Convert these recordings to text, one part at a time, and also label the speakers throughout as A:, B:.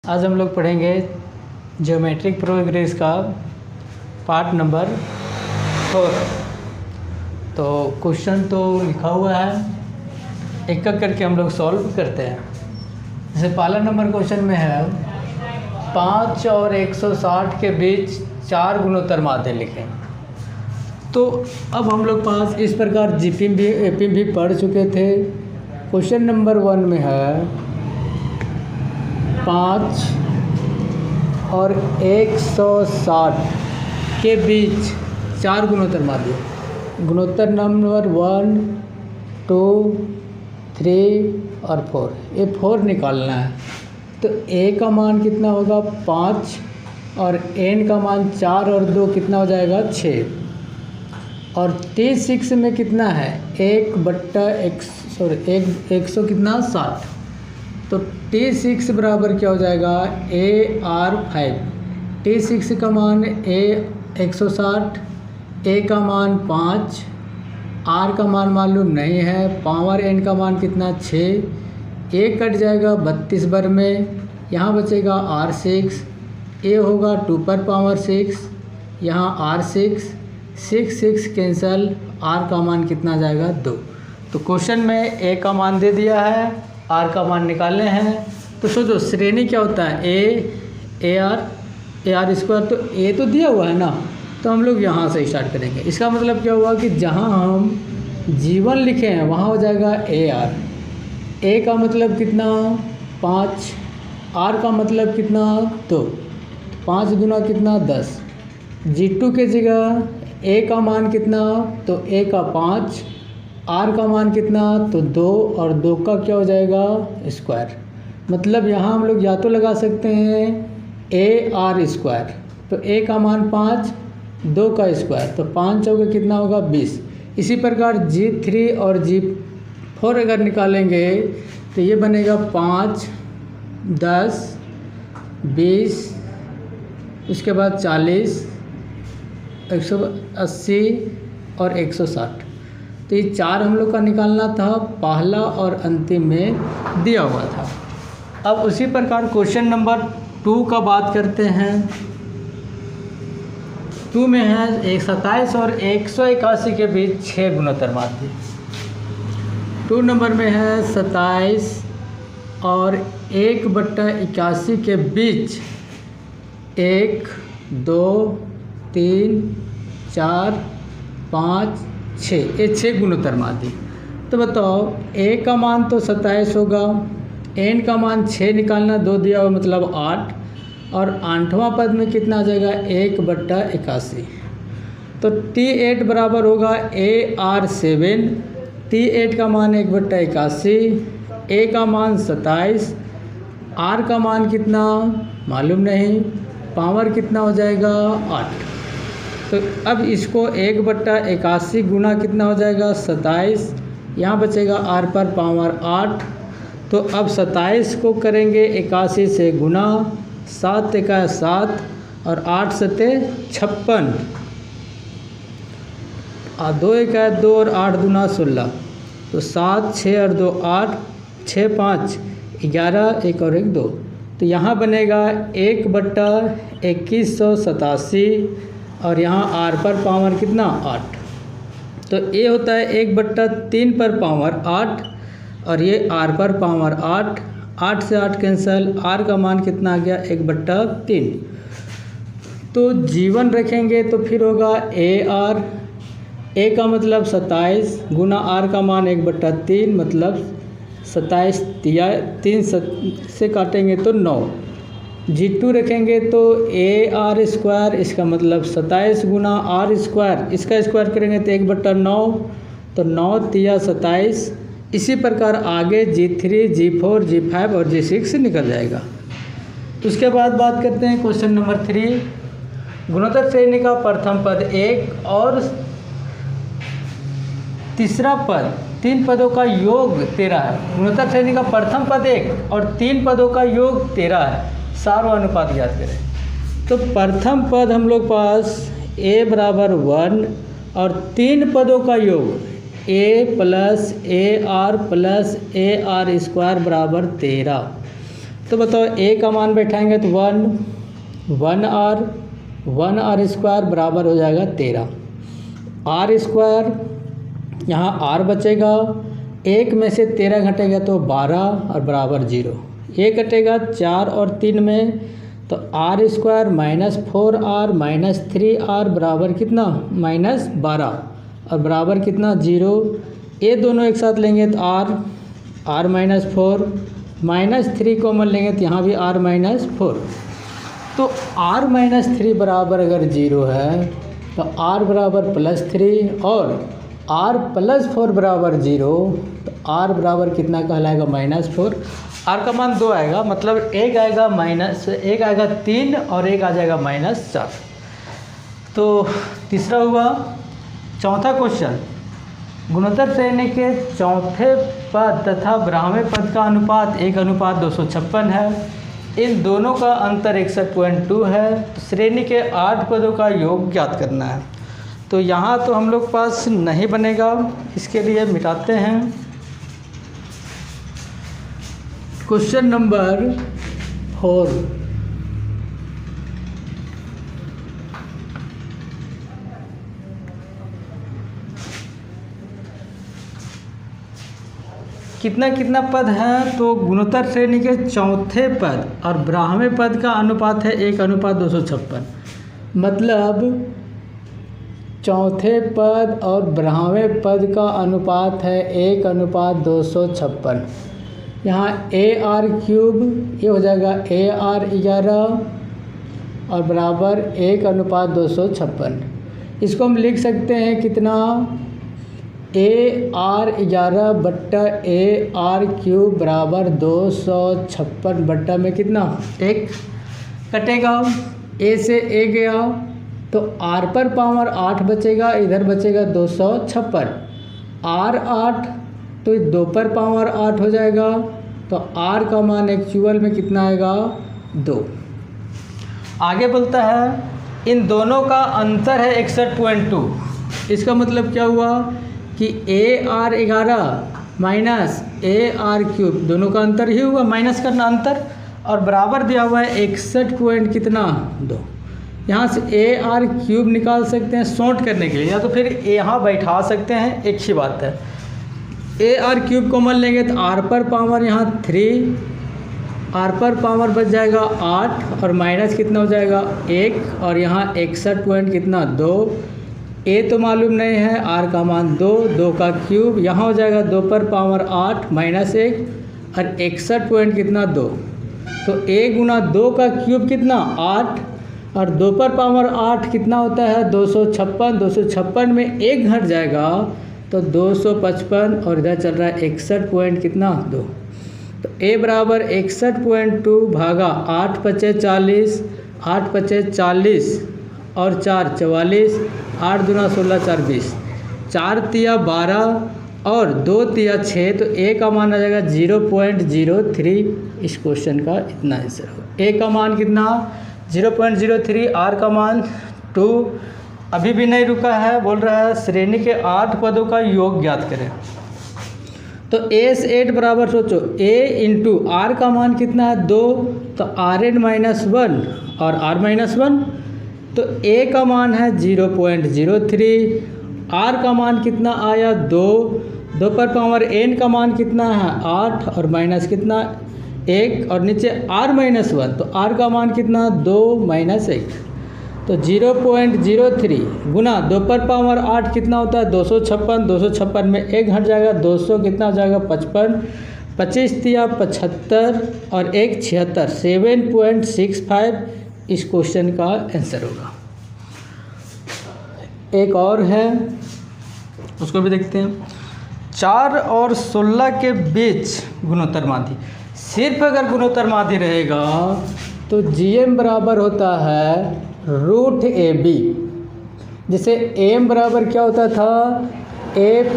A: आज हम लोग पढ़ेंगे ज्योमेट्रिक प्रोग्रेस का पार्ट नंबर 4। तो क्वेश्चन तो लिखा हुआ है, एक एक करके हम लोग सॉल्व करते हैं। जैसे पहला नंबर क्वेश्चन में है 5 और 160 के बीच 4 गुणोत्तर माध्य लिखें। तो अब हम लोग पास इस प्रकार जीपी भी एपी भी पढ़ चुके थे। क्वेश्चन नंबर 1 में है 5 और 160 के बीच 4 गुणोत्तर माध्य। गुणोत्तर नंबर 1, 2, 3 और 4। ये 4 निकालना है। तो a का मान कितना होगा 5 और n का मान 4 और 2 कितना हो जाएगा 6। और T6 में कितना है 1/100 कितना 60। तो T6 बराबर क्या हो जाएगा AR5। T6 का मान 160, A का मान 5, R का मान मालूम नहीं है, पावर n का मान कितना 6। A कट जाएगा 32 बार में, यहाँ बचेगा R6। A होगा 2 पर पावर 6, यहाँ R6, 6 कैंसल, R का मान कितना जाएगा 2। तो क्वेश्चन में A का मान दे दिया है, R का मान निकालने हैं। तो सोचो श्रेणी क्या होता है AR स्क्वायर। तो A तो दिया हुआ है ना, तो हम लोग यहाँ से स्टार्ट करेंगे। इसका मतलब क्या हुआ कि जहाँ हम G1 लिखे हैं वहाँ हो जाएगा AR। A का मतलब कितना 5, R का मतलब कितना 2, 5 गुना कितना 10। G2 के जगह A का मान कितना, तो A का 5, R का मान कितना, तो 2 और 2 का क्या हो जाएगा स्क्वायर। मतलब यहाँ हम लोग या तो लगा सकते हैं AR स्क्वायर। तो A का मान 5, 2 का स्क्वायर, तो 5 चौके कितना होगा 20। इसी प्रकार G3 और G4 अगर निकालेंगे तो ये बनेगा 5, 10, 20, उसके बाद 40, 180 और 160। तो ये 4 हम लोग का निकालना था, पहला और अंतिम में दिया हुआ था। अब उसी प्रकार क्वेश्चन नंबर 2 का बात करते हैं। 2 में है 27 और 181 के बीच 6 गुणोत्तर माध्य। 2 नंबर में है 27 और 1/81 के बीच 1, 2, 3, 4, 5, 6, ये 6 गुणोत्तर माध्य। तो बताओ A का मान तो 27 होगा, n का मान 6 निकालना, 2 दिया हुआ मतलब 8, और 8वां पद में कितना आ जाएगा 1/81। तो T8 बराबर होगा AR7। T8 का मान 1/81, A का मान 27, R का मान कितना मालूम नहीं, पावर कितना हो जाएगा 8। तो अब इसको 1/81 गुना कितना हो जाएगा 27, यहाँ बचेगा R पर पावर 8। तो अब 27 को करेंगे 81 से गुना, 7 × 7 और 8 × 56, 2 × 2 और 8 दूना 16। तो 7, 6 और 2 8, 6, 5, 11, 1 और 1 2। तो यहाँ बनेगा 1/2187 और यहाँ R पर पावर कितना 8। तो A होता है 1/3 पर पावर 8 और ये R पर पावर 8, 8 से 8 कैंसल, R का मान कितना आ गया 1/3। तो G1 रखेंगे तो फिर होगा AR, A का मतलब 27 गुना R का मान 1/3 मतलब 27, 3 से काटेंगे तो 9। G2 रखेंगे तो AR स्क्वायर, इसका मतलब 27 गुना R स्क्वायर, इसका स्क्वायर करेंगे तो 1/9, तो 9 × 27। इसी प्रकार आगे G3, G4, G5 और G6 निकल जाएगा। उसके बाद बात करते हैं क्वेश्चन नंबर 3। गुणोत्तर श्रेणी का प्रथम पद 1 और तीसरा पद 3 पदों का योग 13 है। गुणोत्तर श्रेणी का प्रथम पद 1 और 3 पदों का योग 13 है। सारों अनुपात याद करें। तो प्रथम पद हम लोग पास A बराबर 1 और 3 पदों का योग A + AR + AR² बराबर 13। तो बताओ a का मान बैठाएंगे तो 1 r स्क्वायर बराबर हो जाएगा 13 r स्क्वायर, यहाँ r बचेगा, एक में से 13 घटेगा तो 12 और बराबर 0, ये कटेगा 4 और 3 में तो r स्क्वायर -4r -3r बराबर कितना -12 और बराबर कितना 0। ये दोनों एक साथ लेंगे तो r -4 -3 कॉमन लेंगे तो यहाँ भी r -4, तो r -3 बराबर अगर 0 है तो r बराबर +3 और r +4 बराबर 0, तो r बराबर कितना कहलाएगा -4। r का मान 2 आएगा, मतलब एक आएगा एक आएगा 3 और एक आ जाएगा -4। तो तीसरा हुआ। चौथा क्वेश्चन, गुणोत्तर श्रेणी के चौथे पद तथा ब्राह्मण पद का अनुपात 1:256 है। इन दोनों का अंतर 61.2 है। तो श्रेणी के 8 पदों का योग ज्ञात करना है। तो यहाँ तो हम लोग पास नहीं बनेगा, इसके लिए मिटाते हैं। क्वेश्चन नंबर 4, कितना पद है, तो गुणोत्तर श्रेणी के चौथे पद और ब्राह्मण पद का अनुपात है 1:256, मतलब चौथे पद और ब्राह्मण पद का अनुपात है 1:256। यहाँ AR³ ये हो जाएगा AR11 और बराबर 1:256। इसको हम लिख सकते हैं कितना, AR11 बट्टा AR³ बराबर 256 बट्टा में कितना 1 कटेगा, A से A गया तो R पर पावर 8 बचेगा, इधर बचेगा 256, R 8 तो 2 पर पावर 8 हो जाएगा, तो R का मान एक्चुअल में कितना आएगा 2। आगे बोलता है इन दोनों का अंतर है 61.2। इसका मतलब क्या हुआ कि AR11 माइनस AR³ दोनों का अंतर ही हुआ, माइनस करना अंतर, और बराबर दिया हुआ है 61.2। यहाँ से AR³ निकाल सकते हैं शॉर्ट करने के लिए, या तो फिर यहाँ बैठा सकते हैं, एक ही बात है। AR³ कॉमन लेंगे तो R पर पावर यहाँ 3, R पर पावर बच जाएगा 8 और माइनस कितना हो जाएगा 1, और यहाँ 61.2। A तो मालूम नहीं है, R का मान 2 का क्यूब, यहाँ हो जाएगा 2 पर पावर 8 माइनस 1 और 61.2। तो A गुना 2 का क्यूब कितना 8 और 2 पर पावर 8 कितना होता है 256। 256 में 1 घट जाएगा तो 255 और इधर चल रहा है 61.2। तो A बराबर 61.2 भागा 8 × 40, 8 × 40 और 4 44, 8 दूना 16 4 20, 4 तिया 12 और 2 तिया 6, तो A का मान आ जाएगा 0.03। इस क्वेश्चन का इतना आंसर होगा। A का मान कितना 0.03, R का मान 2। अभी भी नहीं रुका है, बोल रहा है श्रेणी के 8 पदों का योग ज्ञात करें। तो A से 8 बराबर सोचो A इंटू R का मान कितना है 2, तो Rn-1 और R-1, तो A का मान है 0.03, R का मान कितना आया 2 पर पावर N का मान कितना है 8 और माइनस कितना 1 और नीचे R-1, तो R का मान कितना 2 - 1, तो 0.03 गुना 2 पर पावर 8 कितना होता है 256। 256 में 1 घट जाएगा 200 कितना हो जाएगा 55, 25 तिया 75 और 1 76, 7.65 इस क्वेश्चन का आंसर होगा। एक और है उसको भी देखते हैं। 4 और 16 के बीच गुणोत्तर माध्य, सिर्फ अगर गुणोत्तर माध्य रहेगा तो GM बराबर होता है √AB, जैसे AM बराबर क्या होता था A +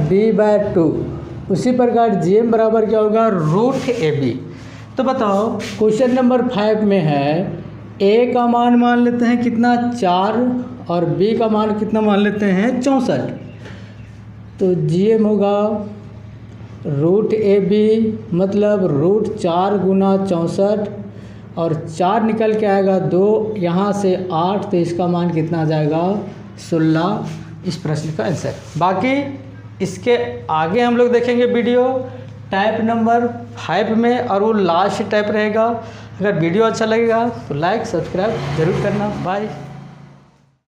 A: B/2, उसी प्रकार GM बराबर क्या होगा √AB। तो बताओ क्वेश्चन नंबर 5 में है A का मान लेते हैं कितना 4 और B का मान कितना मान लेते हैं 64, तो GM होगा रूट ए बी मतलब रूट 4 गुना 64 और 4 निकल के आएगा 2, यहाँ से 8, तो इसका मान कितना आ जाएगा 16, इस प्रश्न का आंसर। बाकी इसके आगे हम लोग देखेंगे वीडियो टाइप नंबर 5 में, और वो लास्ट टाइप रहेगा। अगर वीडियो अच्छा लगेगा तो लाइक सब्सक्राइब जरूर करना। बाय।